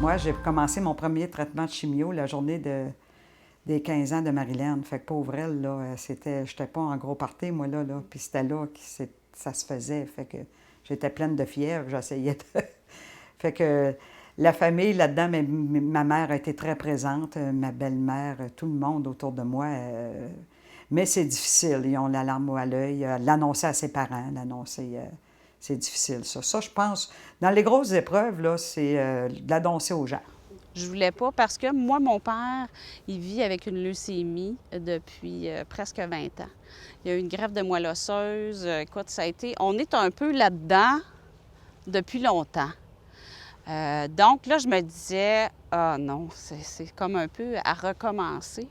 Moi, j'ai commencé mon premier traitement de chimio la journée des 15 ans de Marilyn. Fait que pauvre elle, là, j'étais pas en gros party, moi, là. Puis c'était là que ça se faisait. Fait que j'étais pleine de fièvre, j'essayais de... Fait que la famille, là-dedans, ma mère a été très présente, ma belle-mère, tout le monde autour de moi. Mais c'est difficile, ils ont la larme à l'œil. L'annoncer à ses parents, c'est difficile, ça. Ça, je pense, dans les grosses épreuves, là, c'est de l'annoncer aux gens. Je voulais pas parce que moi, mon père, il vit avec une leucémie depuis presque 20 ans. Il y a eu une greffe de moelle osseuse. Écoute, ça a été... On est un peu là-dedans depuis longtemps. Donc là, je me disais, ah non, c'est comme un peu à recommencer.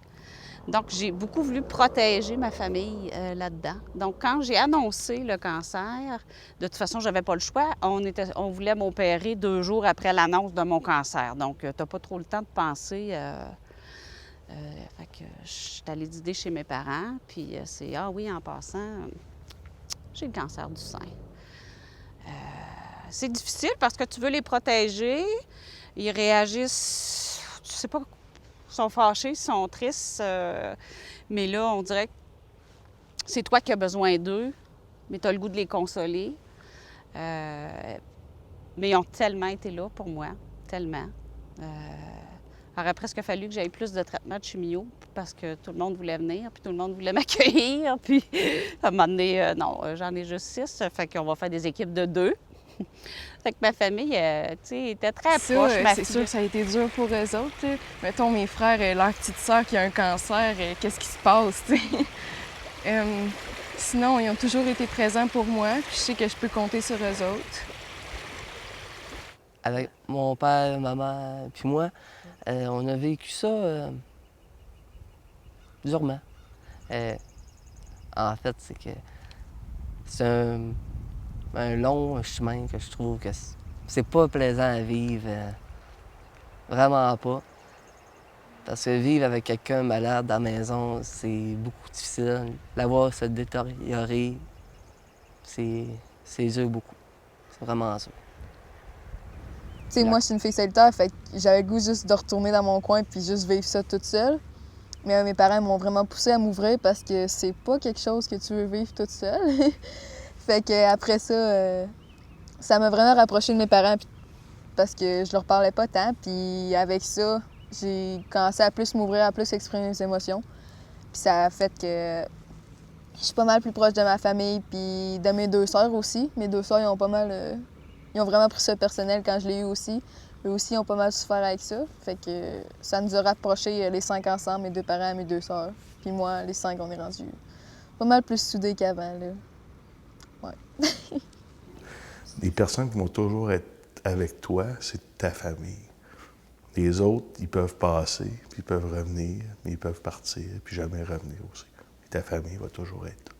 Donc, j'ai beaucoup voulu protéger ma famille là-dedans. Donc, quand j'ai annoncé le cancer, de toute façon, je n'avais pas le choix. On voulait m'opérer 2 jours après l'annonce de mon cancer. Donc, tu n'as pas trop le temps de penser. Fait que je suis allée dîner chez mes parents. Puis, c'est, ah oui, en passant, j'ai le cancer du sein. C'est difficile parce que tu veux les protéger. Ils réagissent, tu sais pas, ils sont fâchés, ils sont tristes. Mais là, on dirait que c'est toi qui as besoin d'eux, mais tu as le goût de les consoler. Mais ils ont tellement été là pour moi, tellement. Il aurait presque fallu que j'aille plus de traitements de chimio parce que tout le monde voulait venir, puis tout le monde voulait m'accueillir. Puis à un moment donné, non, j'en ai juste 6, fait qu'on va faire des équipes de 2. Fait que ma famille, tu sais, était très proche. C'est sûr que ça a été dur pour eux autres. T'sais. Mettons, mes frères, leur petite sœur qui a un cancer, qu'est-ce qui se passe, tu sais? Sinon, ils ont toujours été présents pour moi, puis je sais que je peux compter sur eux autres. Avec mon père, maman, puis moi, on a vécu ça durement. En fait, c'est que c'est un long chemin que je trouve que c'est pas plaisant à vivre. Vraiment pas. Parce que vivre avec quelqu'un malade à la maison, c'est beaucoup difficile. La voir se détériorer, c'est dur beaucoup. C'est vraiment dur. Tu sais, moi, je suis une fille solitaire, fait que j'avais le goût juste de retourner dans mon coin puis juste vivre ça toute seule. Mais mes parents m'ont vraiment poussée à m'ouvrir parce que c'est pas quelque chose que tu veux vivre toute seule. Fait que après ça, ça m'a vraiment rapprochée de mes parents parce que je leur parlais pas tant. Puis avec ça, j'ai commencé à plus m'ouvrir, à plus exprimer mes émotions. Puis ça a fait que je suis pas mal plus proche de ma famille puis de mes 2 sœurs aussi. Mes 2 sœurs, ils ont pas mal... Ils ont vraiment pris ça personnel quand je l'ai eu aussi. Eux aussi ont pas mal souffert avec ça. Fait que ça nous a rapprochés les 5 ensemble, mes 2 parents et mes 2 sœurs. Puis moi, les 5, on est rendus pas mal plus soudés qu'avant, là. Ouais. Les personnes qui vont toujours être avec toi, c'est ta famille. Les autres, ils peuvent passer, puis ils peuvent revenir, mais ils peuvent partir, puis jamais revenir aussi. Et ta famille va toujours être là.